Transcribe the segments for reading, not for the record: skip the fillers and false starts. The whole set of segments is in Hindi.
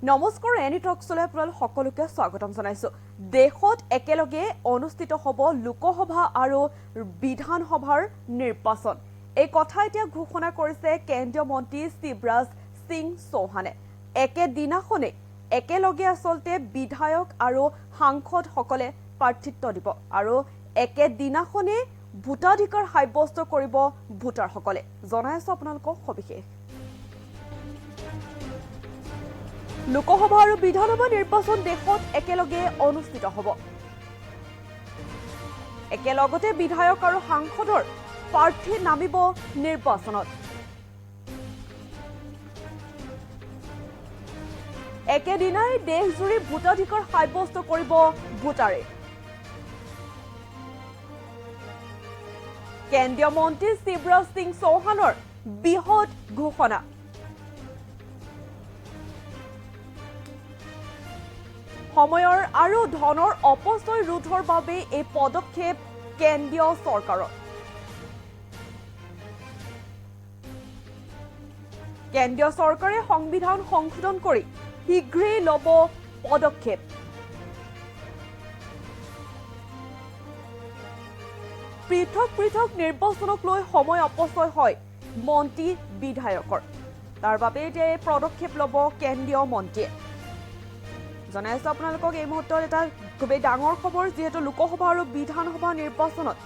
নমস্কাৰ এনি টকছলৈ আপোনালোক সকলোকে স্বাগতম জনাইছো। দেশত একেলগে অনুষ্ঠিত হ'ব লোকসভা আৰু বিধানসভাৰ নিৰ্বাচন। এই কথা এতিয়া ঘোষণা কৰিছে কেন্দ্ৰীয় মন্ত্ৰী শিৱৰাজ সিং চৌহানে। একেদিনাখনে একেলগে আচলতে বিধায়ক আৰু সাংসদসকলে প্ৰাৰ্থিত্ব দিব আৰু একেদিনাখনে ভোটাধিকাৰ সাব্যস্ত কৰিব ভোটাৰসকলে। জনাইছো আপোনালোকক সবিশেষ। লোকসভা আৰু বিধানসভা নিৰ্বাচন দেশত একেলগে অনুষ্ঠিত হ'ব। একেলগতে বিধায়ক আৰু সাংসদৰ প্ৰাৰ্থী নামিব নিৰ্বাচনত। একেদিনাই দেশজুৰি ভোটাধিকাৰ সাব্যস্ত কৰিব ভোটাৰে। কেন্দ্ৰীয় মন্ত্ৰী শিৱৰাজ সিং চৌহানৰ বৃহৎ ঘোষণা। সময়ৰ আৰু ধনৰ অপচয় ৰোধৰ বাবে এই পদক্ষেপ কেন্দ্ৰীয় চৰকাৰৰ। কেন্দ্ৰীয় চৰকাৰে সংবিধান সংশোধন কৰি শীঘ্ৰেই ল'ব পদক্ষেপ। পৃথক পৃথক নিৰ্বাচনক লৈ সময় অপচয় হয় মন্ত্ৰী বিধায়কৰ। তাৰ বাবে এতিয়া এই পদক্ষেপ ল'ব কেন্দ্ৰীয় মন্ত্ৰীয়ে। জনাইছো আপোনালোকক এই মুহূৰ্তত এটা খুবেই ডাঙৰ খবৰ, যিহেতু লোকসভা আৰু বিধানসভা নিৰ্বাচনত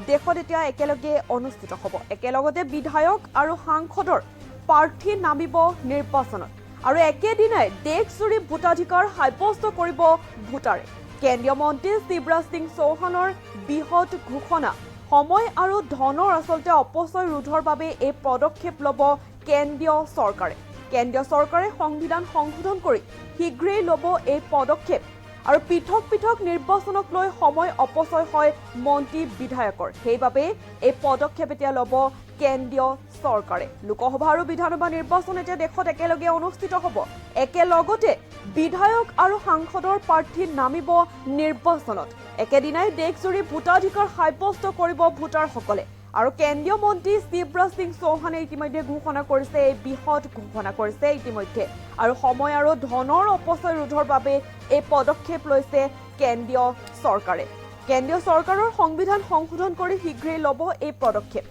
দেশত এতিয়া একেলগে অনুষ্ঠিত হ'ব। একেলগতে বিধায়ক আৰু সাংসদৰ প্ৰাৰ্থী নামিব নিৰ্বাচনত আৰু একেদিনাই দেশজুৰি ভোটাধিকাৰ সাব্যস্ত কৰিব ভোটাৰে। কেন্দ্ৰীয় মন্ত্ৰী শিৱৰাজ সিং চৌহানৰ বৃহৎ ঘোষণা। সময় আৰু ধনৰ আচলতে অপচয় ৰোধৰ বাবে এই পদক্ষেপ ল'ব কেন্দ্ৰীয় চৰকাৰে। কেন্দ্ৰীয় চৰকাৰে সংবিধান সংশোধন কৰি শীঘ্ৰেই ল'ব এই পদক্ষেপ আৰু পৃথক পৃথক নিৰ্বাচনক লৈ সময় অপচয় হয় মন্ত্ৰী বিধায়কৰ। সেইবাবে এই পদক্ষেপ এতিয়া ল'ব কেন্দ্ৰীয় চৰকাৰে। লোকসভা আৰু বিধানসভা নিৰ্বাচন এতিয়া দেশত একেলগে অনুষ্ঠিত হ'ব। একেলগতে বিধায়ক আৰু সাংসদৰ প্ৰাৰ্থী নামিব নিৰ্বাচনত। একেদিনাই দেশজুৰি ভোটাধিকাৰ সাব্যস্ত কৰিব ভোটাৰসকলে। আৰু কেন্দ্ৰীয় মন্ত্ৰী শিৱৰাজ সিং চৌহানে ইতিমধ্যে ঘোষণা কৰিছে, এই বৃহৎ ঘোষণা কৰিছে ইতিমধ্যে। আৰু সময় আৰু ধনৰ অপচয় ৰোধৰ বাবে এই পদক্ষেপ লৈছে কেন্দ্ৰীয় চৰকাৰে। কেন্দ্ৰীয় চৰকাৰৰ সংবিধান সংশোধন কৰি শীঘ্ৰেই ল'ব এই পদক্ষেপ।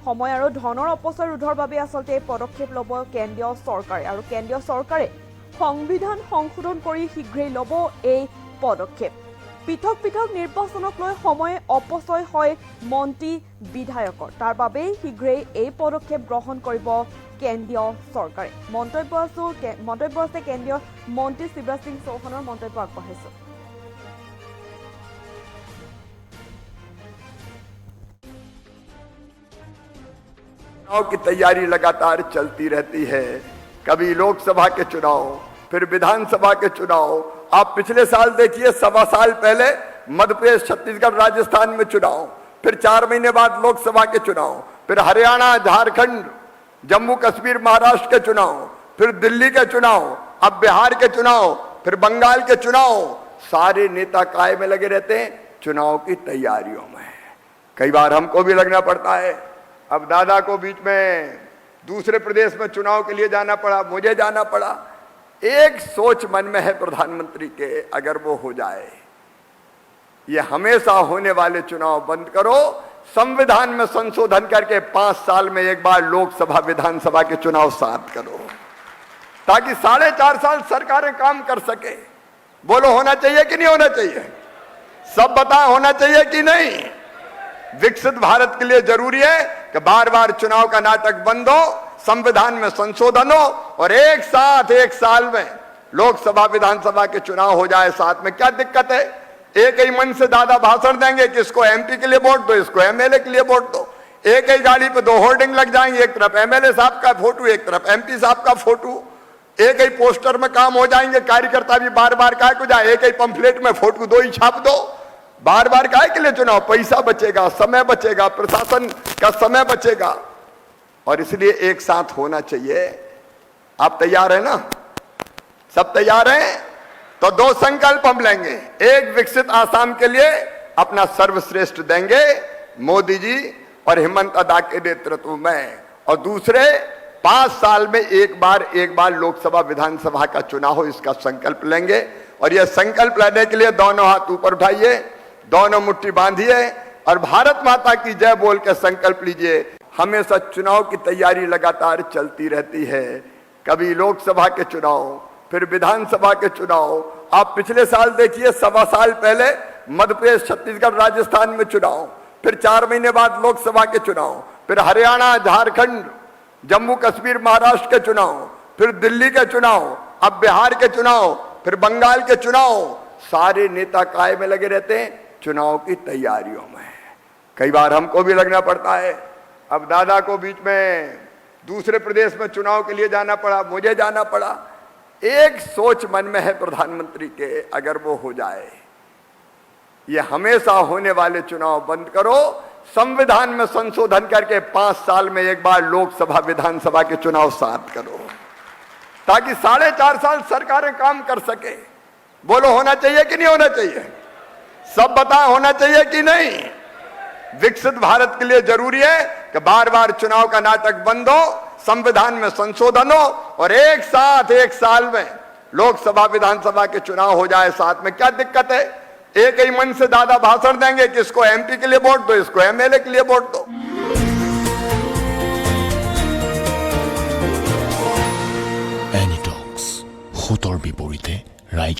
সময় আৰু ধনৰ অপচয় ৰোধৰ বাবে আচলতে এই পদক্ষেপ ল'ব কেন্দ্ৰীয় চৰকাৰে। আৰু কেন্দ্ৰীয় চৰকাৰে সংবিধান সংশোধন কৰি শীঘ্ৰেই ল'ব এই পদক্ষেপ। পৃথক পৃথক নিৰ্বাচনক লৈ সময় অপচয় হয় মন্ত্ৰী বিধায়কৰ। তাৰ বাবেই শীঘ্ৰেই এই পদক্ষেপ গ্ৰহণ কৰিব কেন্দ্ৰীয় চৰকাৰে। মন্তব্য আছে কেন্দ্ৰীয় মন্ত্ৰী শিৱৰাজ সিং চৌহানৰ মন্তব্য আগবঢ়াইছো। चुनाव की तैयारी लगातार चलती रहती है। कभी लोकसभा के चुनाव, फिर विधानसभा के चुनाव। आप पिछले साल देखिए, 1.25 साल पहले मध्य प्रदेश, छत्तीसगढ़, राजस्थान में चुनाव, फिर 4 महीने बाद लोकसभा के चुनाव, फिर हरियाणा, झारखंड, जम्मू कश्मीर, महाराष्ट्र के चुनाव, फिर दिल्ली के चुनाव, अब बिहार के चुनाव, फिर बंगाल के चुनाव। सारे नेता काय में लगे रहते हैं? चुनाव की तैयारियों में। कई बार हमको भी लगना पड़ता है। अब दादा को बीच में दूसरे प्रदेश में चुनाव के लिए जाना पड़ा, मुझे जाना पड़ा। एक सोच मन में है प्रधानमंत्री के, अगर वो हो जाए, ये हमेशा होने वाले चुनाव बंद करो, संविधान में संशोधन करके 5 साल में एक बार लोकसभा विधानसभा के चुनाव साथ करो, ताकि 4.5 साल सरकारें काम कर सके। बोलो, होना चाहिए कि नहीं होना चाहिए? सब बताएं, होना चाहिए कि नहीं? विकसित भारत के लिए जरूरी है कि बार बार चुनाव का नाटक बंद हो, संविधान में संशोधन हो और एक साथ 1 साल में लोकसभा विधानसभा के चुनाव हो जाए साथ में। क्या दिक्कत है? एक ही मन से दादा भाषण देंगे कि इसको एमपी के लिए वोट दो, इसको एमएलए के लिए वोट दो। एक ही गाड़ी पे 2 होर्डिंग लग जाएंगे, एक तरफ एमएलए साहब का फोटो, एक तरफ एमपी साहब का फोटो। एक ही पोस्टर में काम हो जाएंगे, कार्यकर्ता भी बार बार काय को जाए, एक ही पंफलेट में फोटो 2 ही छाप दो। बार बार काय के लिए चुनाव? पैसा बचेगा, समय बचेगा, प्रशासन का समय बचेगा, और इसलिए एक साथ होना चाहिए। आप तैयार हैं ना? सब तैयार हैं? तो 2 संकल्प हम लेंगे। एक, विकसित आसाम के लिए अपना सर्वश्रेष्ठ देंगे मोदी जी और हेमंत अदा के नेतृत्व में, और दूसरे, 5 साल में एक बार लोकसभा विधानसभा का चुनाव हो, इसका संकल्प लेंगे। और यह संकल्प लेने के लिए दोनों हाथ ऊपर उठाइए, दोनों मुट्ठी बांधिए और भारत माता की जय बोल के संकल्प लीजिए। हमेशा चुनाव की तैयारी लगातार चलती रहती है, कभी लोकसभा के चुनाव, फिर विधानसभा के चुनाव। आप पिछले साल देखिए, 1.25 साल पहले मध्य प्रदेश, छत्तीसगढ़, राजस्थान में चुनाव, फिर 4 महीने बाद लोकसभा के चुनाव, फिर हरियाणा, झारखंड, जम्मू कश्मीर, महाराष्ट्र के चुनाव, फिर दिल्ली के चुनाव, अब बिहार के चुनाव, फिर बंगाल के चुनाव। सारे नेता काय में लगे रहते हैं? चुनाव की तैयारियों में। कई बार हमको भी लगना पड़ता है। अब दादा को बीच में दूसरे प्रदेश में चुनाव के लिए जाना पड़ा, मुझे जाना पड़ा। एक सोच मन में है प्रधानमंत्री के, अगर वो हो जाए, ये हमेशा होने वाले चुनाव बंद करो, संविधान में संशोधन करके 5 साल में एक बार लोकसभा विधानसभा के चुनाव साथ करो, ताकि 4.5 साल सरकारें काम कर सके। बोलो, होना चाहिए कि नहीं होना चाहिए? सब बताएं, होना चाहिए कि नहीं? विकसित भारत के लिए जरूरी है कि बार बार चुनाव का नाटक बंद हो, संविधान में संशोधन हो और एक साथ 1 साल में लोकसभा विधानसभा के चुनाव हो जाए साथ में। क्या दिक्कत है? एक ही मन से दादा भाषण देंगे कि इसको एमपी के लिए वोट दो, इसको एमएलए के लिए वोट दो। এনিটক্স, ভূতৰ বিপৰীতে ৰাইজ।